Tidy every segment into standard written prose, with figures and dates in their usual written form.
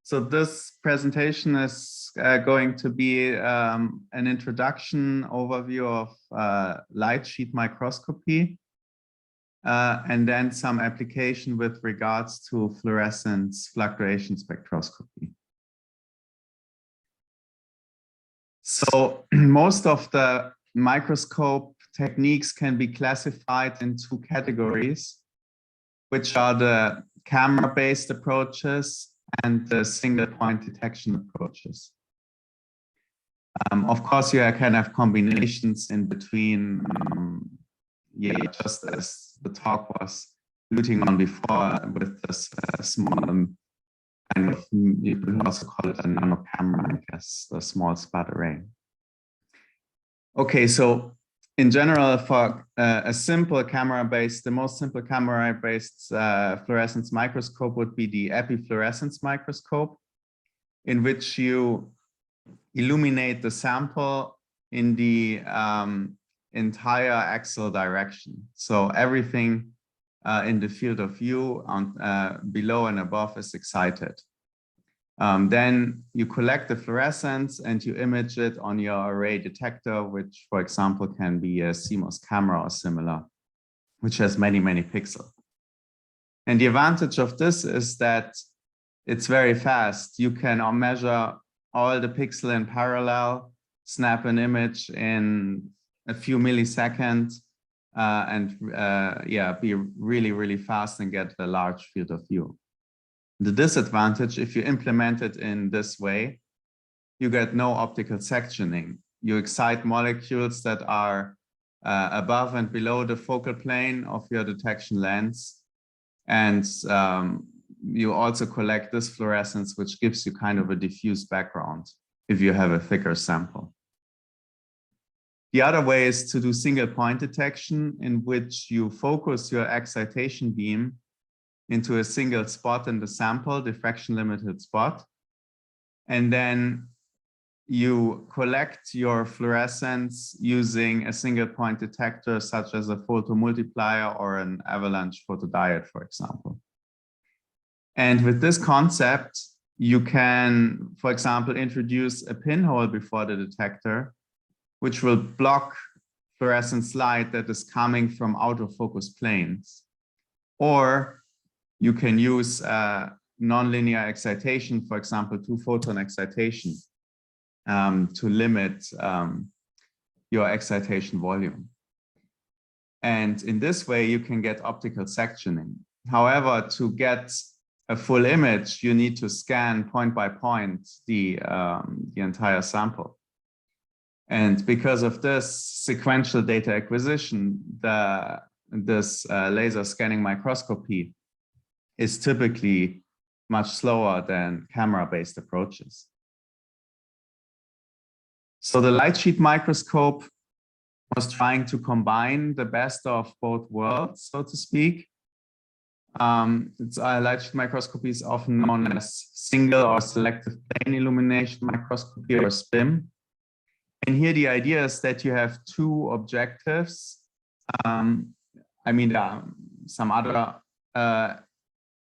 So this presentation is going to be an introduction overview of light sheet microscopy, and then some application with regards to fluorescence fluctuation spectroscopy. So most of the microscope techniques can be classified in two categories, which are the camera-based approaches and the single point detection approaches. Of course, you can have combinations in between, just as the talk was alluding on before, with this small kind of, you can also call it a nano camera, I guess, a small spot array. Okay, so in general, for a simple camera-based, the most simple camera-based fluorescence microscope would be the epifluorescence microscope, in which you illuminate the sample in the entire axial direction. So everything in the field of view on, below and above is excited. Then you collect the fluorescence and you image it on your array detector, which, for example, can be a CMOS camera or similar, which has many, many pixels. And the advantage of this is that it's very fast. You can measure all the pixels in parallel, snap an image in a few milliseconds, and be really, really fast and get a large field of view. The disadvantage, if you implement it in this way, you get no optical sectioning. You excite molecules that are above and below the focal plane of your detection lens. And you also collect this fluorescence, which gives you kind of a diffuse background if you have a thicker sample. The other way is to do single point detection, in which you focus your excitation beam into a single spot in the sample, diffraction limited spot. And then you collect your fluorescence using a single point detector, such as a photomultiplier or an avalanche photodiode, for example. And with this concept, you can, for example, introduce a pinhole before the detector, which will block fluorescence light that is coming from out of focus planes. Or you can use nonlinear excitation, for example, 2-photon excitation, to limit your excitation volume. And in this way, you can get optical sectioning. However, to get a full image, you need to scan point by point the entire sample. And because of this sequential data acquisition, this laser scanning microscopy is typically much slower than camera-based approaches. So the light sheet microscope was trying to combine the best of both worlds, so to speak. Light sheet microscopy is often known as single or selective plane illumination microscopy, or SPIM. And here the idea is that you have two objectives. I mean, there are some other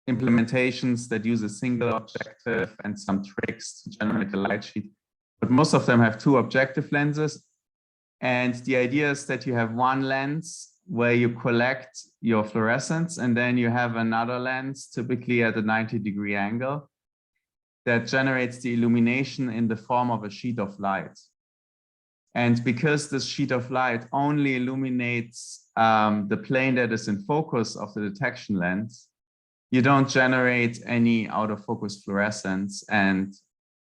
implementations that use a single objective and some tricks to generate a light sheet, but most of them have two objective lenses. And the idea is that you have one lens where you collect your fluorescence, and then you have another lens, typically at a 90-degree angle, that generates the illumination in the form of a sheet of light. And because this sheet of light only illuminates the plane that is in focus of the detection lens, you don't generate any out of focus fluorescence, and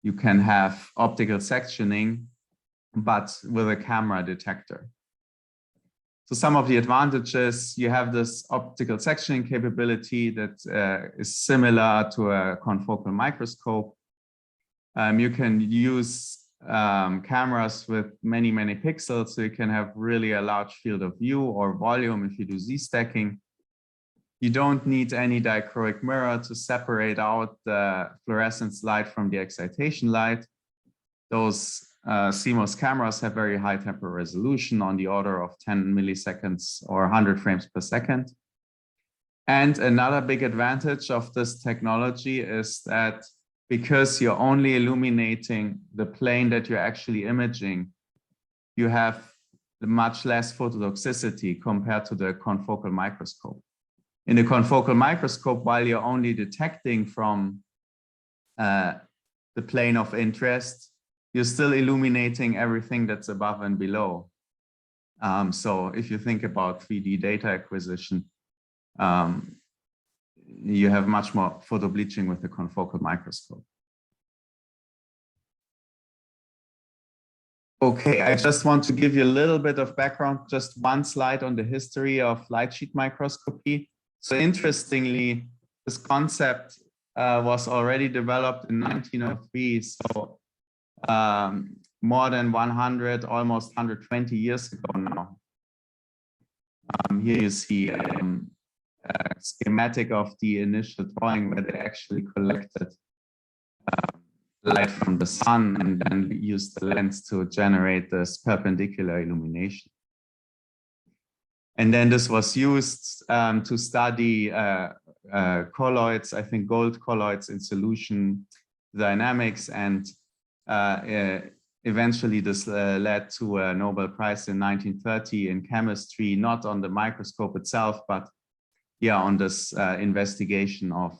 you can have optical sectioning, but with a camera detector. So some of the advantages, you have this optical sectioning capability that is similar to a confocal microscope. You can use cameras with many, many pixels, so you can have really a large field of view or volume if you do Z-stacking. You don't need any dichroic mirror to separate out the fluorescence light from the excitation light. Those CMOS cameras have very high temporal resolution, on the order of 10 milliseconds or 100 frames per second. And another big advantage of this technology is that because you're only illuminating the plane that you're actually imaging, you have much less phototoxicity compared to the confocal microscope. In the confocal microscope, while you're only detecting from the plane of interest, you're still illuminating everything that's above and below. So if you think about 3D data acquisition, you have much more photo bleaching with the confocal microscope. Okay, I just want to give you a little bit of background, just one slide on the history of light sheet microscopy. So interestingly, this concept was already developed in 1903, so more than 100, almost 120 years ago now. Here you see a schematic of the initial drawing where they actually collected light from the sun and then used the lens to generate this perpendicular illumination. And then this was used to study colloids, I think gold colloids in solution dynamics, and eventually this led to a Nobel Prize in 1930 in chemistry, not on the microscope itself, but yeah, on this investigation of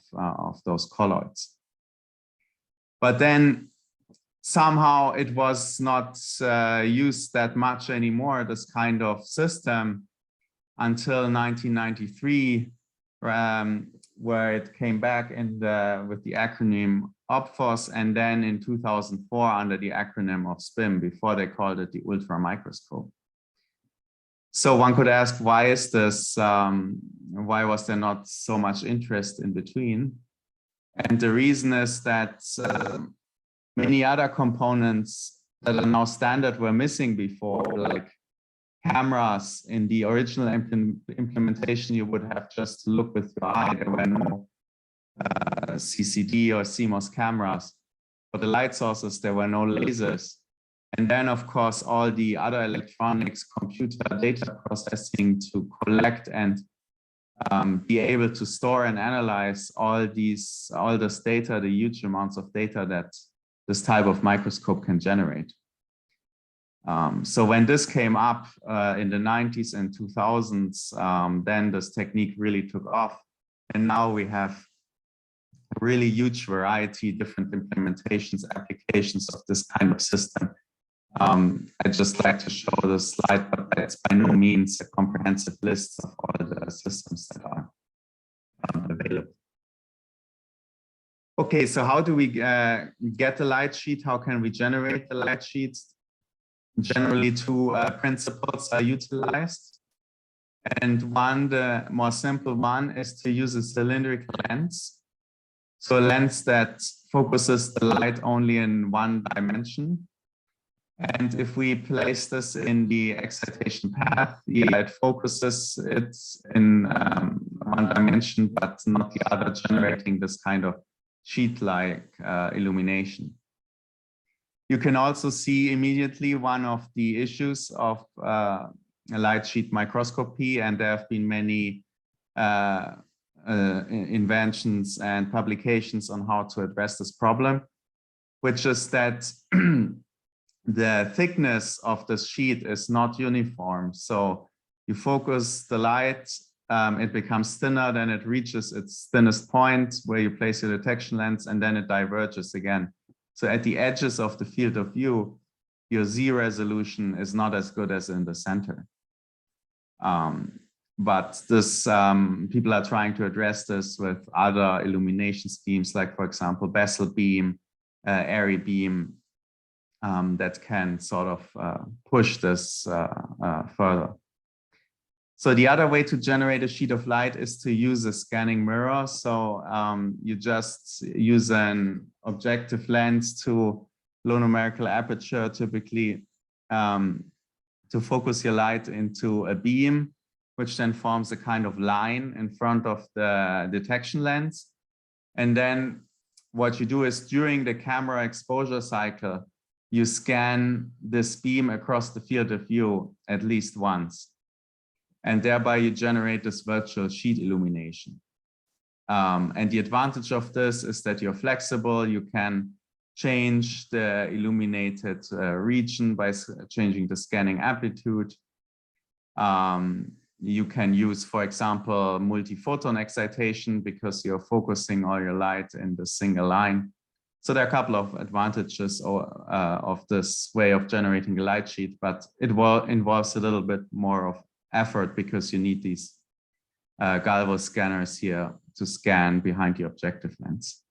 those colloids. But then somehow it was not used that much anymore, this kind of system, until 1993, where it came back in with the acronym OPFOS, and then in 2004 under the acronym of SPIM, before they called it the ultra microscope. So one could ask, why is this? Why was there not so much interest in between? And the reason is that many other components that are now standard were missing before, like cameras. In the original implementation, you would have just looked with your eye. There were no CCD or CMOS cameras. For the light sources, there were no lasers. And then, of course, all the other electronics, computer data processing to collect and be able to store and analyze all this data, the huge amounts of data that this type of microscope can generate. So when this came up in the 90s and 2000s, then this technique really took off. And now we have a really huge variety, different implementations, applications of this kind of system. I'd just like to show this slide, but it's by no means a comprehensive list of all the systems that are available. Okay, so how do we get the light sheet? How can we generate the light sheets? Generally, two principles are utilized. And one, the more simple one, is to use a cylindrical lens. So a lens that focuses the light only in one dimension. And if we place this in the excitation path, the light focuses it in one dimension, but not the other, generating this kind of sheet-like illumination. You can also see immediately one of the issues of light sheet microscopy, and there have been many inventions and publications on how to address this problem, which is that the thickness of the sheet is not uniform. So you focus the light, it becomes thinner, then it reaches its thinnest point where you place your detection lens, and then it diverges again. So at the edges of the field of view, your Z resolution is not as good as in the center. But this, people are trying to address this with other illumination schemes, like, for example, Bessel beam, Airy beam, that can sort of push this further. So the other way to generate a sheet of light is to use a scanning mirror. So you just use an objective lens to low numerical aperture, typically, to focus your light into a beam, which then forms a kind of line in front of the detection lens. And then what you do is, during the camera exposure cycle, you scan this beam across the field of view at least once. And thereby you generate this virtual sheet illumination. And the advantage of this is that you're flexible. You can change the illuminated region by changing the scanning amplitude. You can use, for example, multi-photon excitation because you're focusing all your light in the single line. So there are a couple of advantages of this way of generating a light sheet, but it involves a little bit more of effort because you need these galvo scanners here to scan behind the objective lens.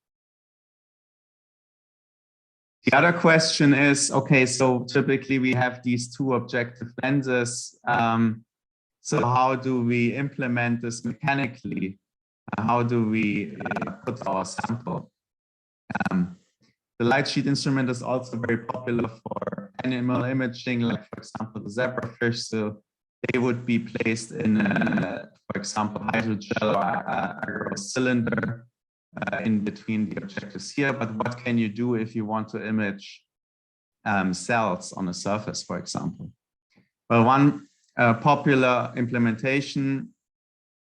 The other question is, okay, so typically we have these two objective lenses. So how do we implement this mechanically? How do we put our sample? The light sheet instrument is also very popular for animal imaging, like for example, the zebrafish. So they would be placed in, for example, hydrogel or a cylinder in between the objectives here. But what can you do if you want to image cells on a surface, for example? Well, one popular implementation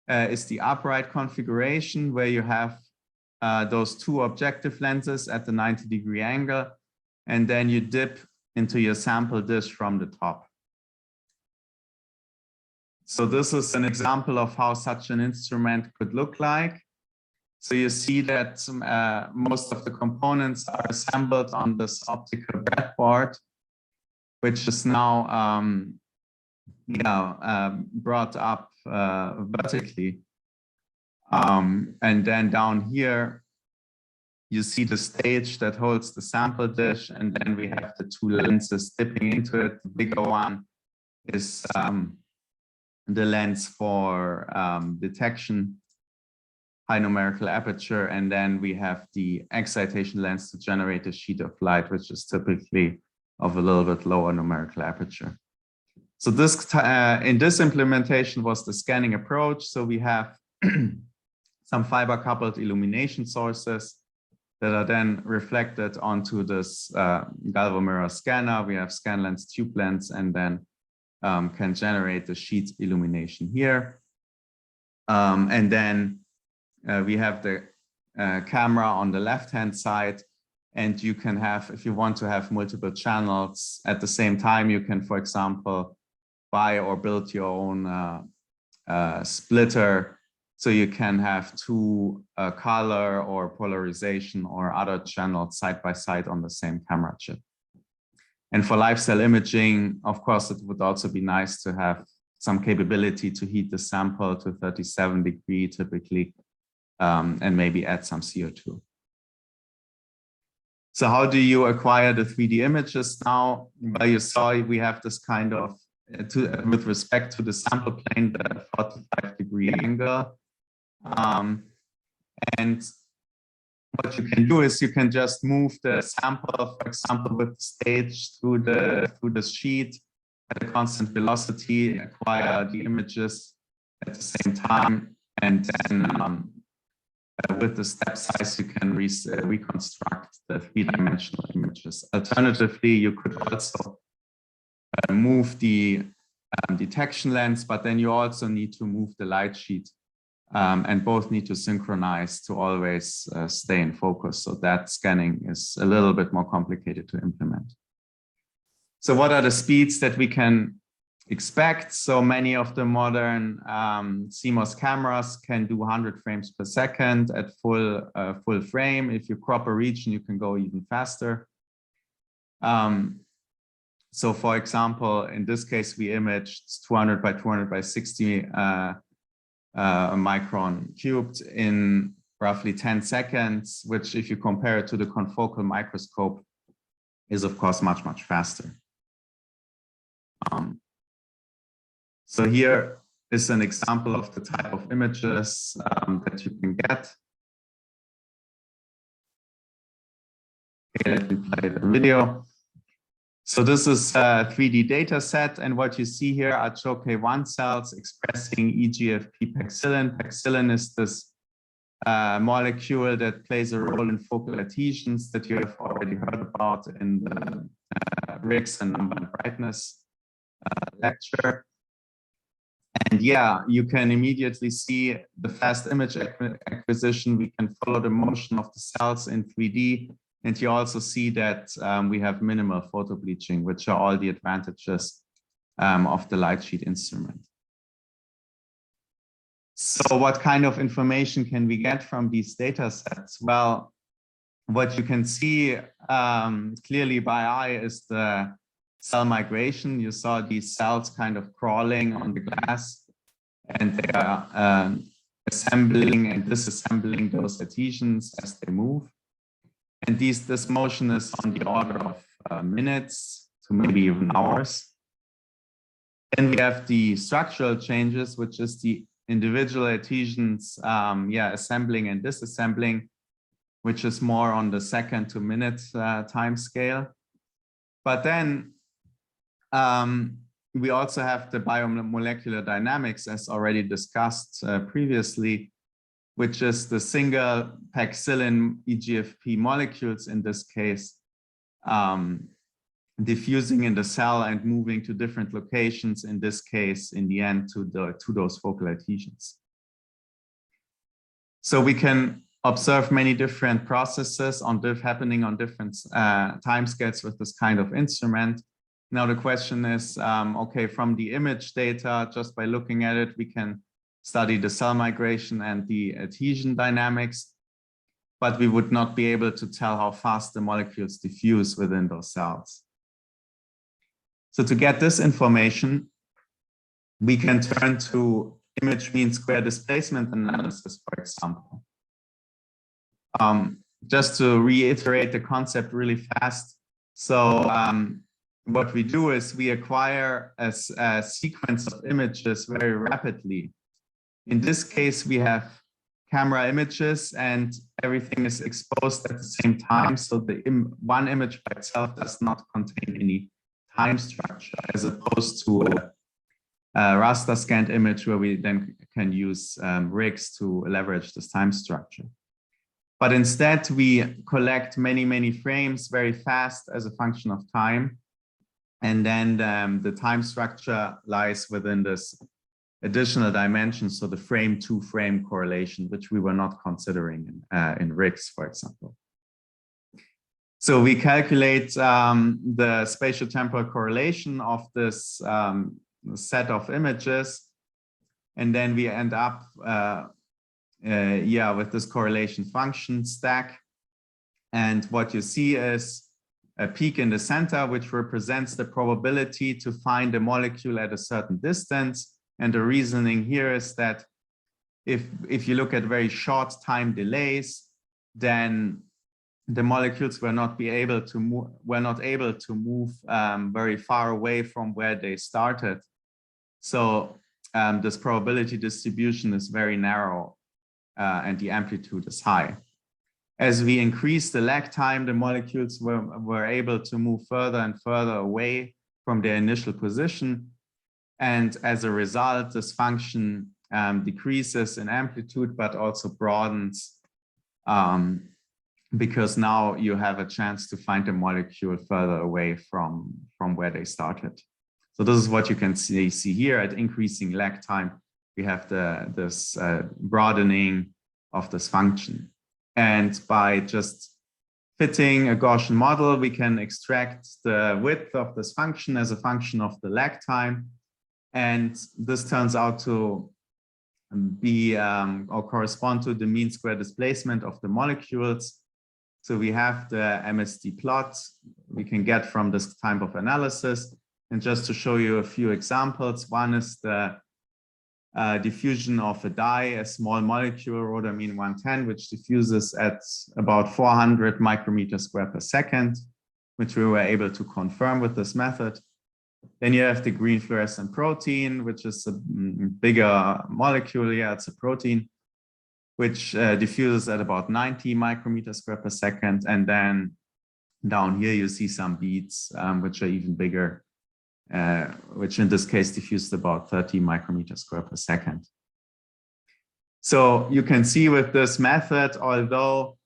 is the upright configuration, where you have those two objective lenses at the 90-degree angle, and then you dip into your sample dish from the top. So this is an example of how such an instrument could look like. So you see that most of the components are assembled on this optical breadboard, which is now brought up vertically. And then down here, you see the stage that holds the sample dish, and then we have the two lenses dipping into it. The bigger one is the lens for detection, high numerical aperture, and then we have the excitation lens to generate a sheet of light, which is typically of a little bit lower numerical aperture. So this in this implementation was the scanning approach. So we have some fiber coupled illumination sources that are then reflected onto this galvo mirror scanner. We have scan lens, tube lens, and then can generate the sheet illumination here. And then we have the camera on the left-hand side, and you can have, if you want to have multiple channels at the same time, you can, for example, buy or build your own splitter. So you can have two color or polarization or other channels side by side on the same camera chip. And for live cell imaging, of course, it would also be nice to have some capability to heat the sample to 37 degrees typically, and maybe add some CO2. So how do you acquire the 3D images now? Well, you saw we have this kind of, with respect to the sample plane, the 45-degree angle. And what you can do is you can just move the sample, for example, with the stage through the sheet at a constant velocity, acquire the images at the same time, and then with the step size, you can reconstruct the three-dimensional images. Alternatively, you could also move the detection lens, but then you also need to move the light sheet, and both need to synchronize to always stay in focus. So that scanning is a little bit more complicated to implement. So what are the speeds that we can expect? So many of the modern CMOS cameras can do 100 frames per second at full frame. If you crop a region, you can go even faster. So for example, in this case, we imaged 200 by 200 by 60 micron cubed in roughly 10 seconds, which if you compare it to the confocal microscope is of course much, much faster. So here is an example of the type of images that you can get. Okay, let me play the video. So this is a 3D data set, and what you see here are CHO-K1 cells expressing EGFP paxillin. Paxillin is this molecule that plays a role in focal adhesions that you have already heard about in the Briggs and number and brightness lecture. And yeah, you can immediately see the fast image acquisition. We can follow the motion of the cells in 3D. And you also see that we have minimal photo bleaching, which are all the advantages of the light sheet instrument. So what kind of information can we get from these data sets? Well, what you can see clearly by eye is the cell migration. You saw these cells kind of crawling on the glass, and they are assembling and disassembling those adhesions as they move. And this motion is on the order of minutes to maybe even hours. Then we have the structural changes, which is the individual adhesions assembling and disassembling, which is more on the second to minute time scale. But then we also have the biomolecular dynamics, as already discussed previously, which is the single penicillin EGFP molecules in this case, diffusing in the cell and moving to different locations, in this case, in the end, to those focal adhesions. So we can observe many different processes happening on different timescales with this kind of instrument. Now the question is, okay, from the image data, just by looking at it, we can study the cell migration and the adhesion dynamics, but we would not be able to tell how fast the molecules diffuse within those cells. So to get this information, we can turn to image mean square displacement analysis, for example. Just to reiterate the concept really fast. So what we do is we acquire a sequence of images very rapidly. In this case, we have camera images and everything is exposed at the same time. So the one image by itself does not contain any time structure, as opposed to a raster scanned image where we then can use rigs to leverage this time structure. But instead, we collect many, many frames very fast as a function of time. And then the time structure lies within this additional dimension, so the frame-to-frame correlation, which we were not considering in rigs, for example. So we calculate the spatial temporal correlation of this set of images, and then we end up with this correlation function stack. And what you see is a peak in the center, which represents the probability to find a molecule at a certain distance. And the reasoning here is that if you look at very short time delays, then the molecules were not able to move very far away from where they started. So this probability distribution is very narrow and the amplitude is high. As we increase the lag time, the molecules were able to move further and further away from their initial position. And as a result, this function decreases in amplitude, but also broadens because now you have a chance to find a molecule further away from where they started. So this is what you can see here. At increasing lag time, we have this broadening of this function. And by just fitting a Gaussian model, we can extract the width of this function as a function of the lag time. And this turns out to be or correspond to the mean square displacement of the molecules. So we have the MSD plot we can get from this type of analysis. And just to show you a few examples, one is the diffusion of a dye, a small molecule, rhodamine 110, which diffuses at about 400 micrometers square per second, which we were able to confirm with this method. Then you have the green fluorescent protein, which is a bigger molecule. Yeah, it's a protein, which diffuses at about 90 micrometers square per second. And then down here, you see some beads, which are even bigger, which in this case diffused about 30 micrometers square per second. So you can see with this method, although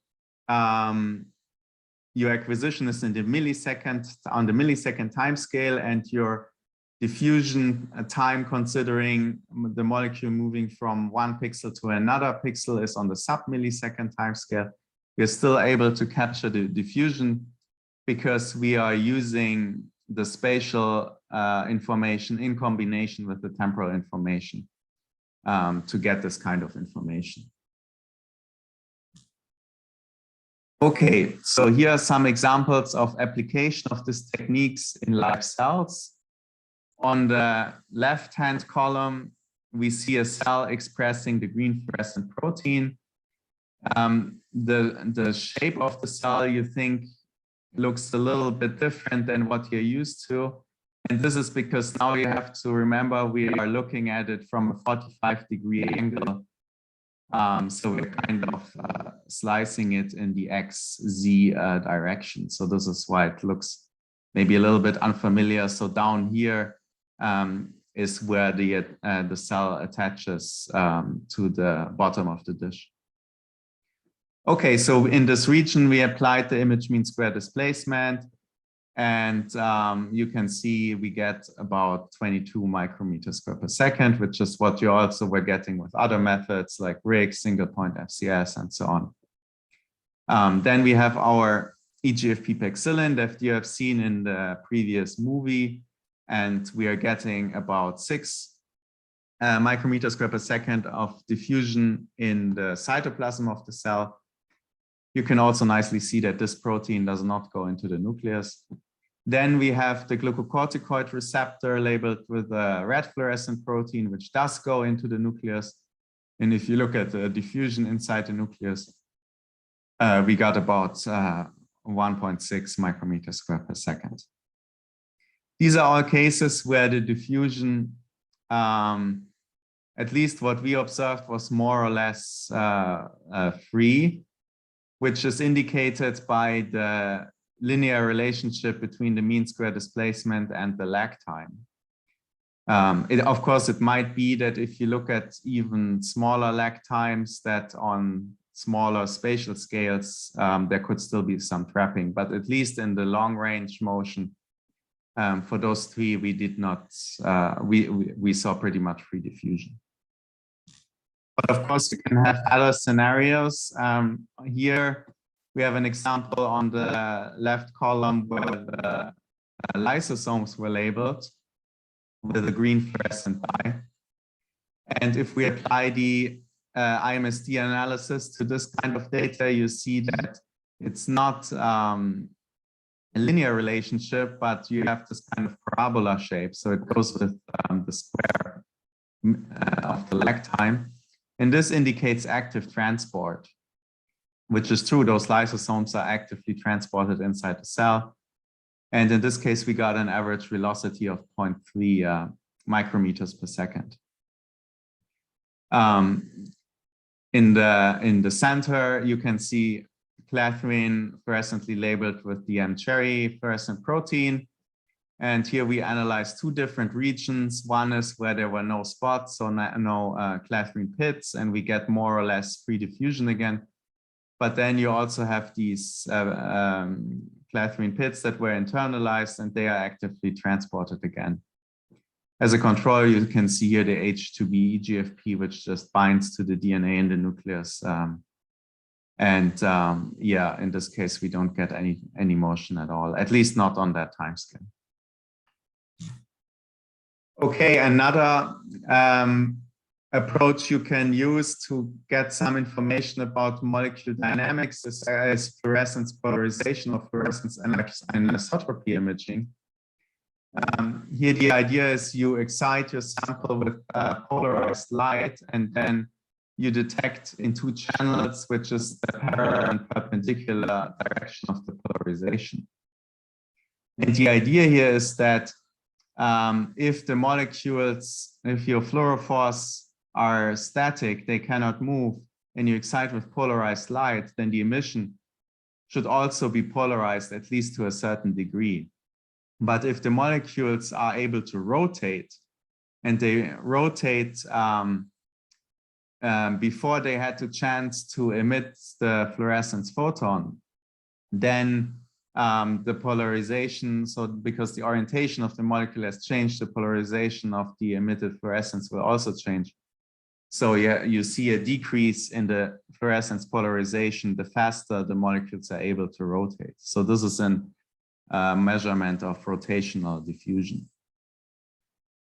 your acquisition is in the millisecond, on the millisecond time scale, and your diffusion time considering the molecule moving from one pixel to another pixel is on the sub-millisecond timescale. We're still able to capture the diffusion because we are using the spatial information in combination with the temporal information to get this kind of information. Okay, so here are some examples of application of these techniques in live cells. On the left-hand column, we see a cell expressing the green fluorescent protein. The shape of the cell, you think, looks a little bit different than what you're used to. And this is because now you have to remember we are looking at it from a 45-degree angle. So we're kind of slicing it in the XZ direction. So this is why it looks maybe a little bit unfamiliar. So down here is where the cell attaches to the bottom of the dish. Okay, so in this region, we applied the image mean square displacement. And you can see we get about 22 micrometers square per second, which is what you also were getting with other methods like RIG, single point FCS, and so on. Then we have our EGFP pexillin that you have seen in the previous movie, and we are getting about 6 micrometers square per second of diffusion in the cytoplasm of the cell. You can also nicely see that this protein does not go into the nucleus. Then we have the glucocorticoid receptor labeled with a red fluorescent protein, which does go into the nucleus. And if you look at the diffusion inside the nucleus, we got about 1.6 micrometers square per second. These are all cases where the diffusion, at least what we observed, was more or less free, which is indicated by the linear relationship between the mean square displacement and the lag time. Of course, it might be that if you look at even smaller lag times, that on smaller spatial scales, there could still be some trapping, but at least in the long range motion, for those three, we did not, we saw pretty much free diffusion. But of course, you can have other scenarios. Here, we have an example on the left column where the lysosomes were labeled with a green fluorescent dye. And if we apply the IMSD analysis to this kind of data, you see that it's not a linear relationship, but you have this kind of parabola shape. So it goes with the square of the lag time. And this indicates active transport, which is true. Those lysosomes are actively transported inside the cell. And in this case, we got an average velocity of 0.3 micrometers per second. In the center, you can see clathrine fluorescently labeled with the cherry fluorescent protein. And here we analyzed 2 different regions. One is where there were no spots, so no clathrine pits, and we get more or less free diffusion again. But then you also have these clathrine pits that were internalized, and they are actively transported again. As a control, you can see here the H2B EGFP, which just binds to the DNA in the nucleus. Yeah, in this case, we don't get any motion at all, at least not on that time scale. Okay, another approach you can use to get some information about molecular dynamics is fluorescence polarization or fluorescence anisotropy imaging. Here the idea is you excite your sample with polarized light, and then you detect in 2 channels, which is the parallel and perpendicular direction of the polarization. And the idea here is that if the molecules, if your fluorophores are static, they cannot move, and you excite with polarized light, then the emission should also be polarized, at least to a certain degree. But if the molecules are able to rotate, and they rotate before they had the chance to emit the fluorescence photon, then the polarization, so because the orientation of the molecule has changed, the polarization of the emitted fluorescence will also change. So yeah, you see a decrease in the fluorescence polarization the faster the molecules are able to rotate. So this is a measurement of rotational diffusion.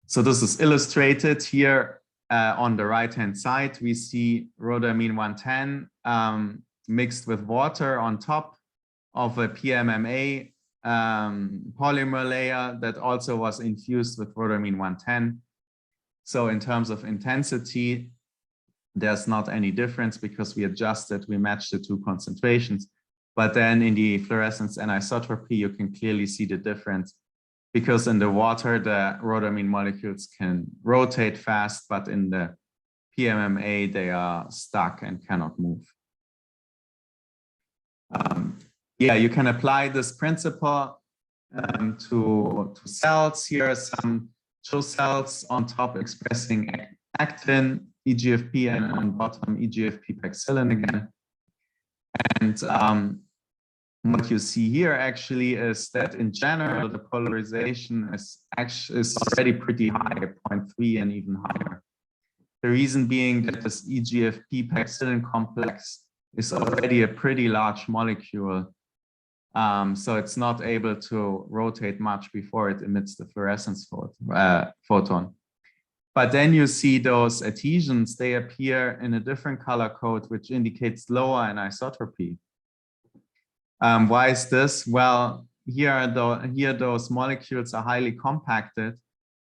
So this is illustrated here on the right-hand side. We see rhodamine 110 mixed with water on top of a PMMA polymer layer that also was infused with rhodamine 110. So in terms of intensity, there's not any difference because we adjusted, we matched the two concentrations. But then in the fluorescence anisotropy, you can clearly see the difference because in the water, the rhodamine molecules can rotate fast, but in the PMMA, they are stuck and cannot move. Yeah, you can apply this principle to cells. Here are some CHO cells on top expressing actin, EGFP, and on bottom EGFP paxillin again. And what you see here actually is that in general, the polarization is already pretty high, 0.3 and even higher. The reason being that this EGFP paxillin complex is already a pretty large molecule. So it's not able to rotate much before it emits the fluorescence photon. But then you see those adhesions, they appear in a different color code, which indicates lower anisotropy. Why is this? Well, here those molecules are highly compacted.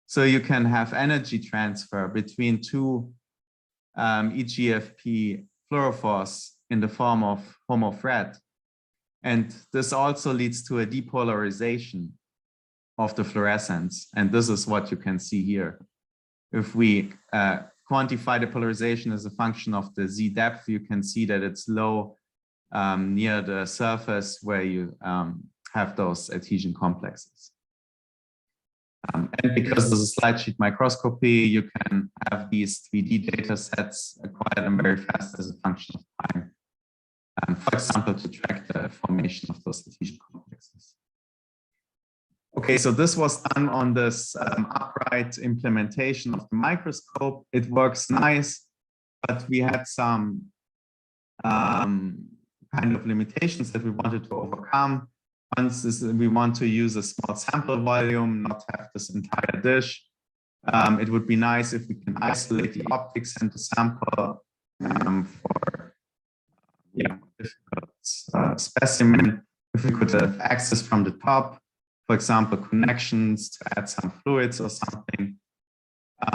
So you can have energy transfer between two EGFP fluorophores in the form of homo-Fred. And this also leads to a depolarization of the fluorescence. And this is what you can see here. If we quantify the polarization as a function of the Z depth, you can see that it's low near the surface where you have those adhesion complexes. And because this is slide sheet microscopy, you can have these 3D data sets, acquire them very fast as a function of time. For example, to track the formation of those adhesion complexes. Okay, so this was done on this upright implementation of the microscope. It works nice, but we had some kind of limitations that we wanted to overcome. Once we want to use a small sample volume, not have this entire dish. It would be nice if we can isolate the optics and the sample for difficult specimen. If we could have access from the top, for example, connections to add some fluids or something.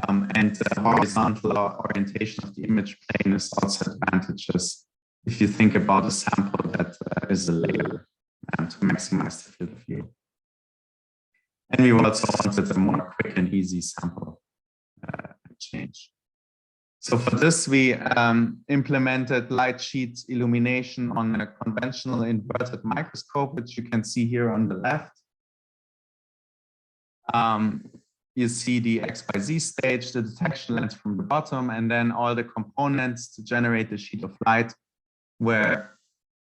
And the horizontal orientation of the image plane is also advantageous if you think about a sample that is a layer to maximize the field of view. And we also wanted a more quick and easy sample change. So for this, we implemented light sheet illumination on a conventional inverted microscope, which you can see here on the left. You see the XYZ stage, the detection lens from the bottom, and then all the components to generate the sheet of light were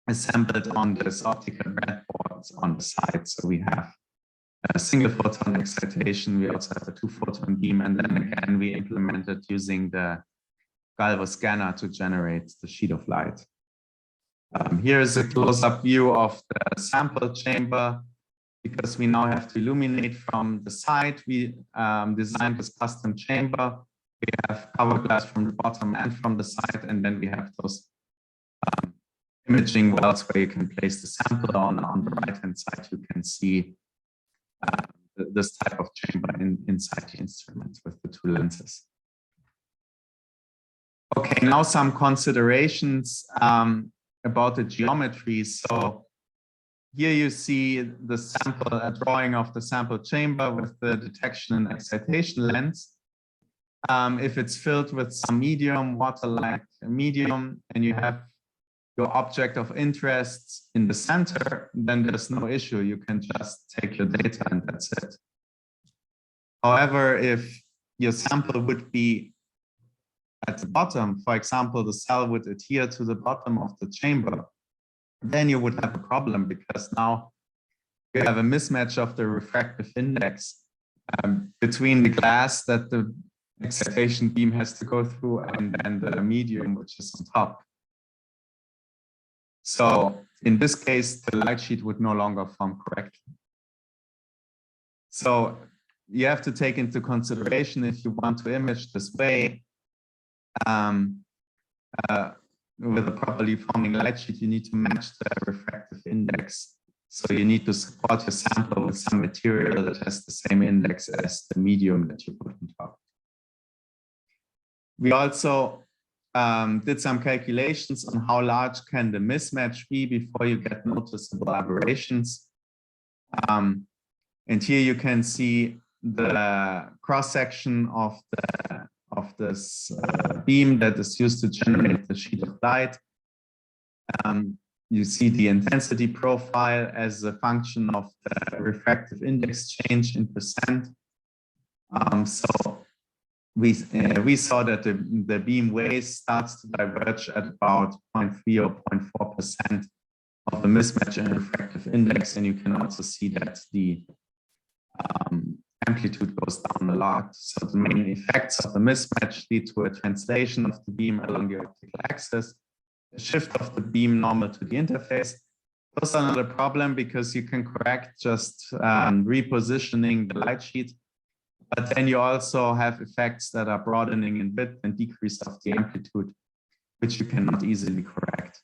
assembled on this optical breadboard on the side. So we have a single photon excitation. We also have a 2-photon beam, and then again we implemented using the Galvo scanner to generate the sheet of light. Here is a close-up view of the sample chamber. Because we now have to illuminate from the side, we designed this custom chamber. We have cover glass from the bottom and from the side, and then we have those imaging wells where you can place the sample on the right-hand side. You can see this type of chamber inside the instrument with the two lenses. Okay, now some considerations about the geometry. So here you see the sample, a drawing of the sample chamber with the detection and excitation lens. If it's filled with some medium, water-like medium, and you have your object of interest in the center, then there's no issue. You can just take your data and that's it. However, if your sample would be at the bottom, for example, the cell would adhere to the bottom of the chamber, then you would have a problem because now you have a mismatch of the refractive index between the glass that the excitation beam has to go through and then the medium, which is on top. So in this case, the light sheet would no longer form correctly. So you have to take into consideration, if you want to image this way, with a properly forming light sheet, you need to match the refractive index. So you need to support your sample with some material that has the same index as the medium that you put on top. We also did some calculations on how large can the mismatch be before you get noticeable aberrations. And here you can see the cross-section of this beam that is used to generate the sheet of light. You see the intensity profile as a function of the refractive index change in percent. So we saw that the beam waist starts to diverge at about 0.3 or 0.4% of the mismatch in refractive index, and you can also see that the amplitude goes down a lot. So the main effects of the mismatch lead to a translation of the beam along the optical axis, a shift of the beam normal to the interface. Those are not a problem because you can correct just repositioning the light sheet, but then you also have effects that are broadening in width and decrease of the amplitude, which you cannot easily correct.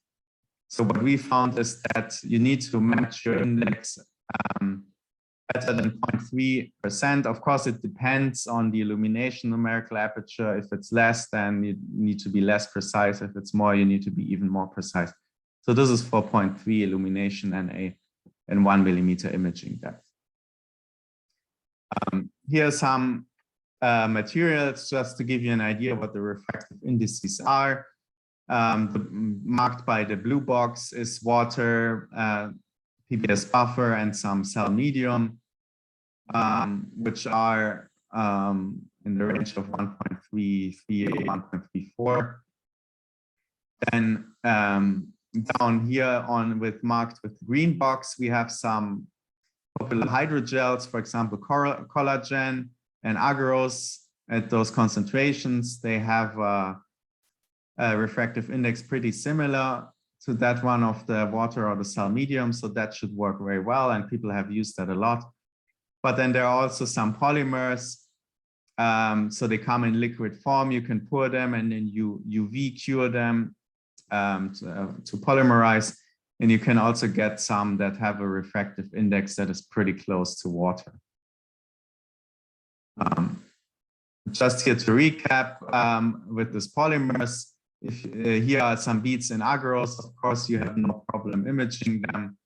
So what we found is that you need to match your index better than 0.3%. Of course, it depends on the illumination numerical aperture. If it's less, then you need to be less precise. If it's more, you need to be even more precise. So this is 4.3 illumination and 1 millimeter imaging depth. Here are some materials just to give you an idea what the refractive indices are. Marked by the blue box is water, PBS buffer, and some cell medium, which are in the range of 1.33, 1.34. Then down here marked with the green box, we have some popular hydrogels, for example, collagen and agarose. At those concentrations, they have a refractive index pretty similar to that one of the water or the cell medium, so that should work very well, and people have used that a lot. But then there are also some polymers, so they come in liquid form. You can pour them and then you UV cure them to polymerize, and you can also get some that have a refractive index that is pretty close to water. Just here to recap with these polymers, here are some beads in agarose. Of course, you have no problem imaging them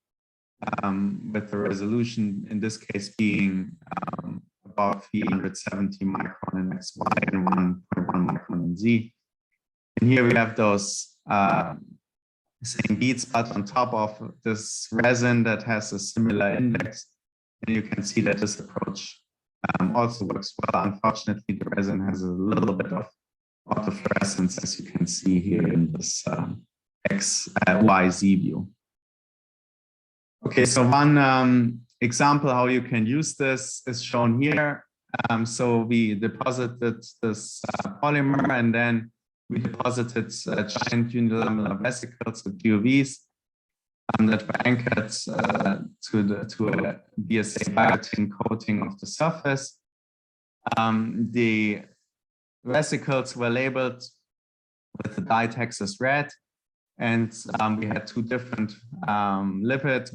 with the resolution, in this case being about 370 micron in XY and 1.1 micron in Z. And here we have those same beads, but on top of this resin that has a similar index. And you can see that this approach also works well. Unfortunately, the resin has a little bit of autofluorescence, as you can see here in this XYZ view. Okay, so one example how you can use this is shown here. So we deposited this polymer, and then we deposited giant unilamellar vesicles with UVs that were anchored to a BSA biotin coating of the surface. The vesicles were labeled with the dye Texas red, and we had two different lipid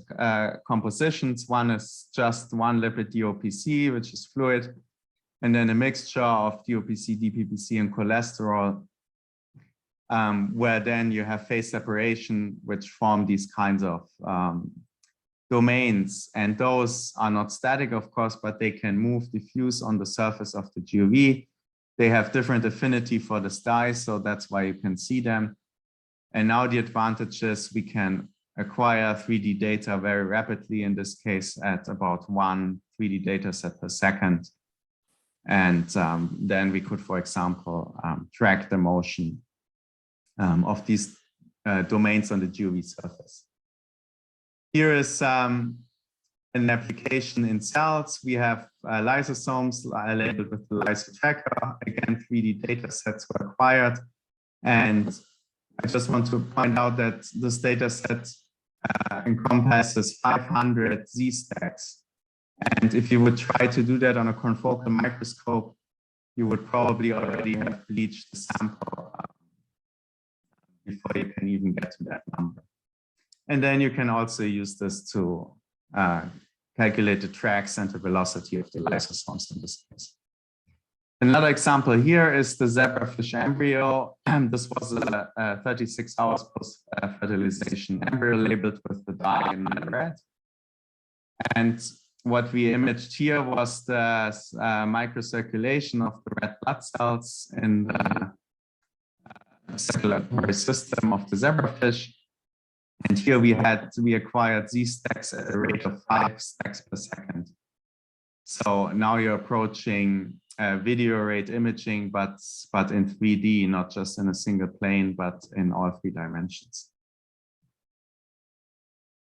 compositions. One is just one lipid DOPC, which is fluid, and then a mixture of DOPC, DPPC, and cholesterol, where then you have phase separation, which form these kinds of domains. And those are not static, of course, but they can move, diffuse on the surface of the GUV. They have different affinity for the dye, so that's why you can see them. And now the advantage is we can acquire 3D data very rapidly, in this case at about 1 3D data set per second. And then we could, for example, track the motion of these domains on the GUV surface. Here is an application in cells. We have lysosomes labeled with the lyso tracker. Again, 3D data sets were acquired. And I just want to point out that this data set encompasses 500 Z-stacks. And if you would try to do that on a confocal microscope, you would probably already have bleached the sample before you can even get to that number. And then you can also use this to calculate the track center velocity of the lysosomes in this case. Another example here is the zebrafish embryo. This was a 36 hours post-fertilization embryo labeled with the dye in red. And what we imaged here was the microcirculation of the red blood cells in the circulatory system of the zebrafish. And here we acquired Z-stacks at a rate of 5 stacks per second. So now you're approaching video rate imaging, but in 3D, not just in a single plane, but in all 3 dimensions.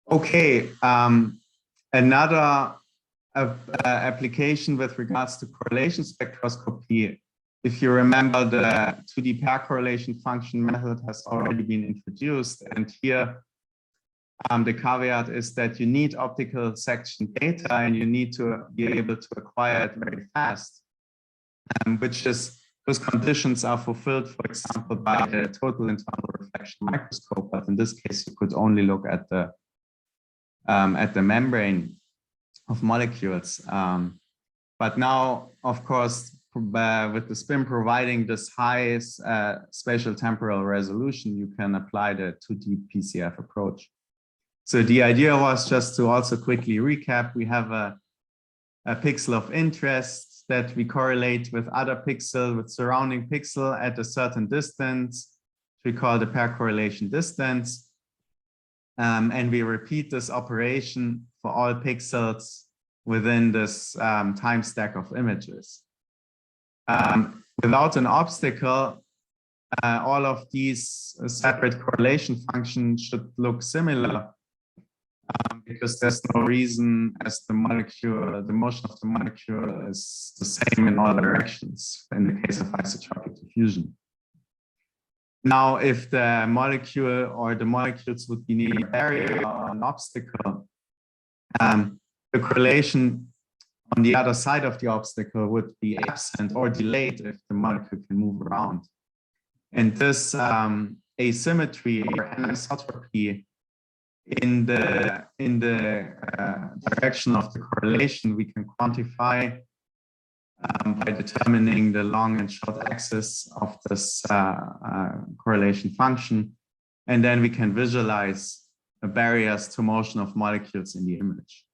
Okay, another application with regards to correlation spectroscopy. If you remember, the 2D pair correlation function method has already been introduced, and here the caveat is that you need optical section data and you need to be able to acquire it very fast, which is, those conditions are fulfilled, for example, by the total internal reflection microscope. But in this case, you could only look at the membrane of molecules. But now, of course, with the SPIM providing this high spatial temporal resolution, you can apply the 2D PCF approach. So the idea was just to also quickly recap. We have a pixel of interest that we correlate with other pixel, with surrounding pixel at a certain distance. We call the pair correlation distance. And we repeat this operation for all pixels within this time stack of images. Without an obstacle, all of these separate correlation functions should look similar. Because there's no reason, as the molecule, the motion of the molecule is the same in all directions in the case of isotropic diffusion. Now, if the molecule or the molecules would be near a barrier or an obstacle, the correlation on the other side of the obstacle would be absent or delayed if the molecule can move around. And this asymmetry or anisotropy in the direction of the correlation, we can quantify by determining the long and short axis of this correlation function. And then we can visualize the barriers to motion of molecules in the image.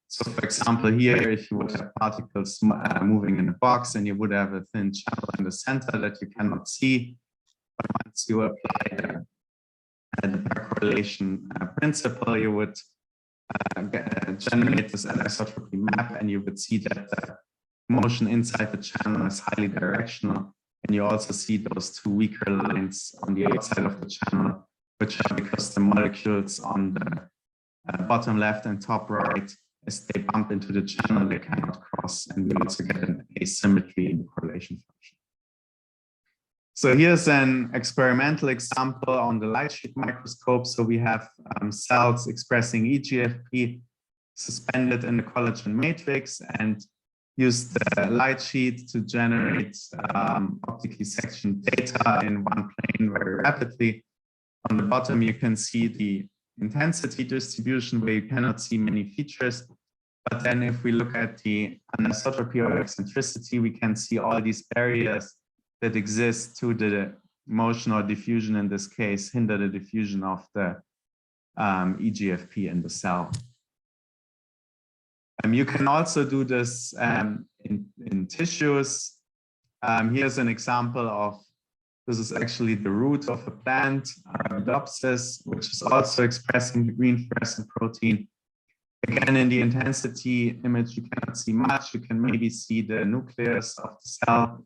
So for example, here, if you would have particles moving in a box, and you would have a thin channel in the center that you cannot see, but once you apply the pair correlation principle, you would generate this anisotropy map, and you would see that the motion inside the channel is highly directional. And you also see those 2 weaker lines on the outside of the channel, which are because the molecules on the bottom left and top right, as they bump into the channel, they cannot cross. And we also get an asymmetry in the correlation function. So here's an experimental example on the light sheet microscope. So we have cells expressing EGFP suspended in the collagen matrix, and use the light sheet to generate optically sectioned data in one plane very rapidly. On the bottom, you can see the intensity distribution where you cannot see many features. But then if we look at the anisotropy or eccentricity, we can see all these barriers that exist to the motion or diffusion, in this case, hinder the diffusion of the EGFP in the cell. You can also do this in tissues. Here's an example of, this is actually the root of a plant, Arabidopsis, which is also expressing the green fluorescent protein. Again, in the intensity image, you cannot see much. You can maybe see the nucleus of the cell.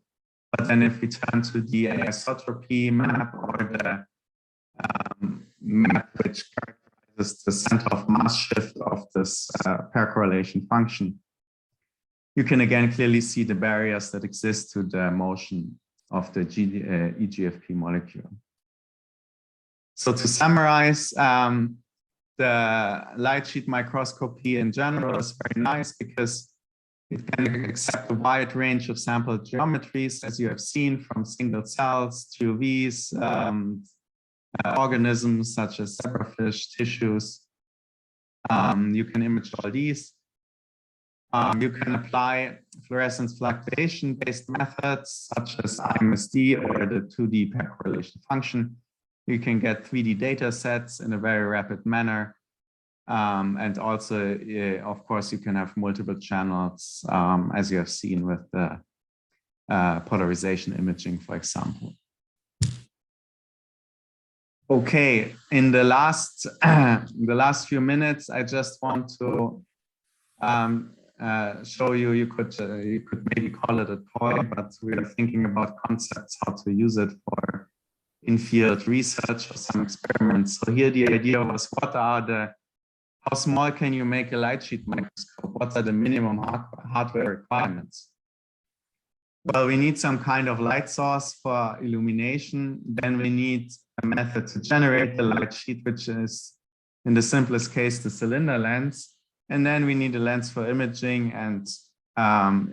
But then if we turn to the anisotropy map, or the map which characterizes the center of mass shift this pair correlation function, you can again clearly see the barriers that exist to the motion of the EGFP molecule. So to summarize, the light sheet microscopy in general is very nice because it can accept a wide range of sample geometries, as you have seen, from single cells, TUVs, organisms such as zebrafish, tissues. You can image all these. You can apply fluorescence fluctuation-based methods such as IMSD or the 2D pair correlation function. You can get 3D data sets in a very rapid manner. And also, of course, you can have multiple channels, as you have seen with the polarization imaging, for example. Okay, in the last few minutes, I just want to show you. You could maybe call it a toy, but we are thinking about concepts how to use it for in-field research or some experiments. So here the idea was, how small can you make a light sheet microscope? What are the minimum hardware requirements? Well, we need some kind of light source for illumination. Then we need a method to generate the light sheet, which is, in the simplest case, the cylinder lens. And then we need a lens for imaging. And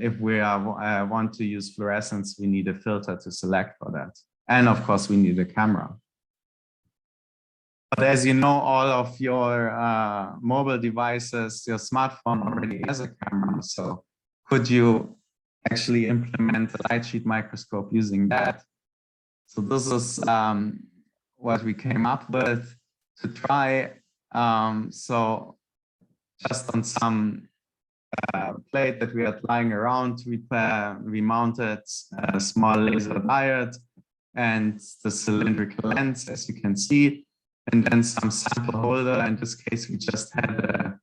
if we want to use fluorescence, we need a filter to select for that. And of course, we need a camera. But as you know, all of your mobile devices, your smartphone already has a camera. So could you actually implement a light sheet microscope using that? So this is what we came up with to try. So just on some plate that we had lying around, we mounted a small laser diode and the cylindrical lens, as you can see, and then some sample holder. In this case, we just had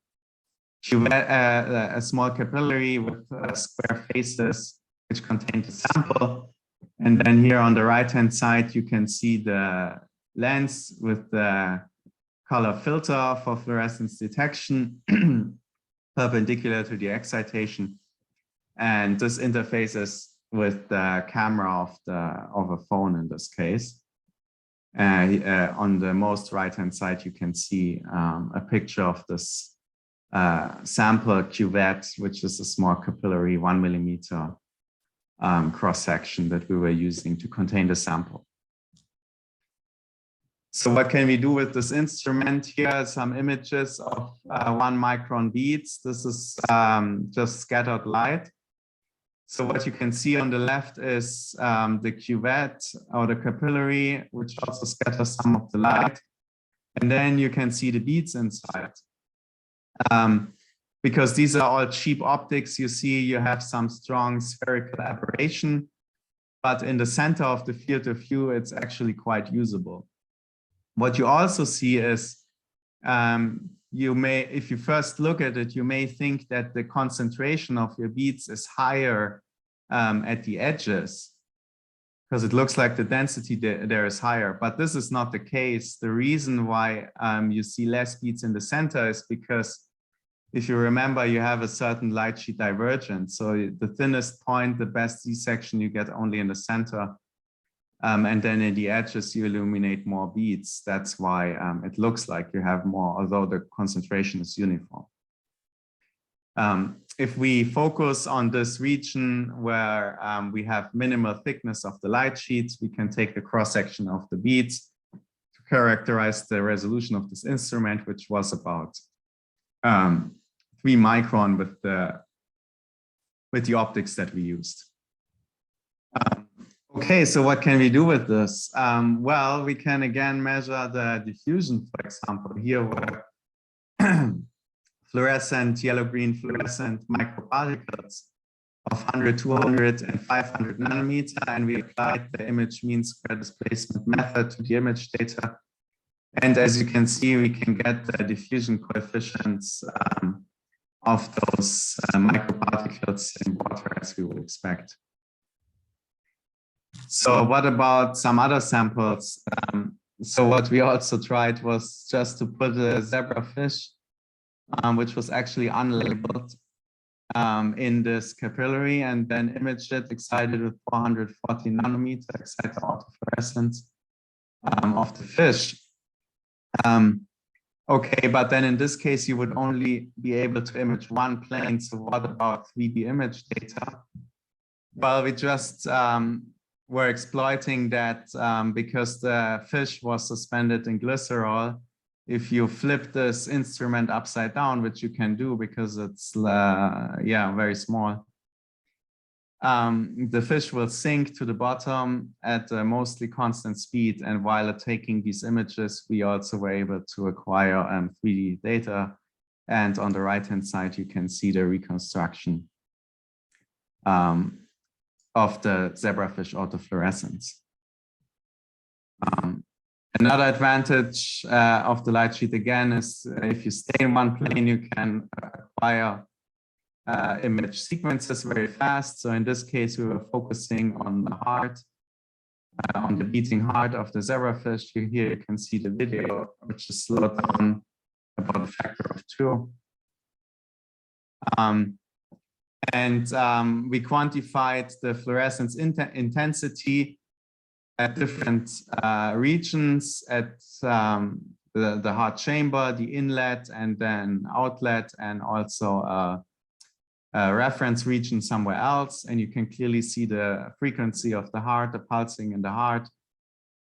a small capillary with square faces, which contained the sample. And then here on the right-hand side, you can see the lens with the color filter for fluorescence detection, perpendicular to the excitation. And this interfaces with the camera of a phone in this case. On the most right-hand side, you can see a picture of this sample cuvette, which is a small capillary 1 millimeter cross-section that we were using to contain the sample. So what can we do with this instrument? Here are some images of 1 micron beads. This is just scattered light. So what you can see on the left is the cuvette or the capillary, which also scatters some of the light. And then you can see the beads inside. Because these are all cheap optics, you see you have some strong spherical aberration, but in the center of the field of view, it's actually quite usable. What you also see is, if you first look at it, you may think that the concentration of your beads is higher at the edges, because it looks like the density there is higher, but this is not the case. The reason why you see less beads in the center is because, if you remember, you have a certain light sheet divergence. So the thinnest point, the best Z-section, you get only in the center. And then in the edges, you illuminate more beads. That's why it looks like you have more, although the concentration is uniform. If we focus on this region where we have minimal thickness of the light sheets, we can take the cross-section of the beads to characterize the resolution of this instrument, which was about 3 micron with the optics that we used. Okay, so what can we do with this? Well, we can again measure the diffusion, for example, here where fluorescent, yellow-green fluorescent microparticles of 100, 200, and 500 nanometer, and we applied the image mean square displacement method to the image data. And as you can see, we can get the diffusion coefficients of those microparticles in water, as we would expect. So what about some other samples? So what we also tried was just to put a zebrafish which was actually unlabeled in this capillary, and then imaged it, excited with 440 nanometer excited autofluorescence of the fish. Okay, but then in this case, you would only be able to image one plane. So what about 3D image data? Well, we just were exploiting that because the fish was suspended in glycerol. If you flip this instrument upside down, which you can do because it's very small, the fish will sink to the bottom at a mostly constant speed. And while taking these images, we also were able to acquire 3D data. And on the right-hand side, you can see the reconstruction of the zebrafish autofluorescence. Another advantage of the light sheet again is if you stay in one plane, you can acquire image sequences very fast. So in this case, we were focusing on the heart, on the beating heart of the zebrafish. Here you can see the video, which is slowed down about a factor of 2. We quantified the fluorescence intensity at different regions, at the heart chamber, the inlet, and then outlet, and also a reference region somewhere else. And you can clearly see the frequency of the heart, the pulsing in the heart.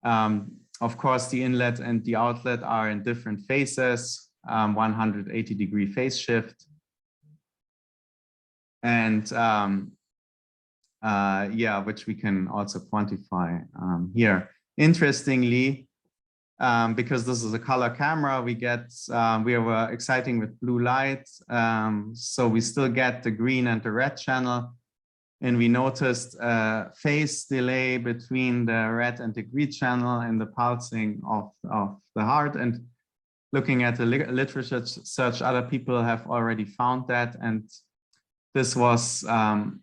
Of course, the inlet and the outlet are in different phases, 180-degree phase shift. And which we can also quantify here. Interestingly, because this is a color camera, we were exciting with blue light. So we still get the green and the red channel. And we noticed a phase delay between the red and the green channel and the pulsing of the heart. And looking at the literature search, other people have already found that. And this was from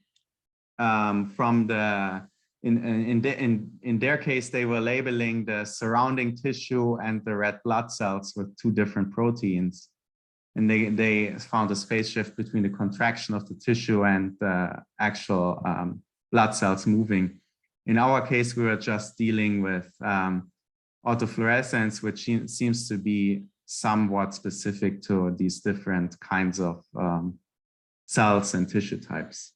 in their case, they were labeling the surrounding tissue and the red blood cells with 2 different proteins. And they found a phase shift between the contraction of the tissue and the actual blood cells moving. In our case, we were just dealing with autofluorescence, which seems to be somewhat specific to these different kinds of cells and tissue types.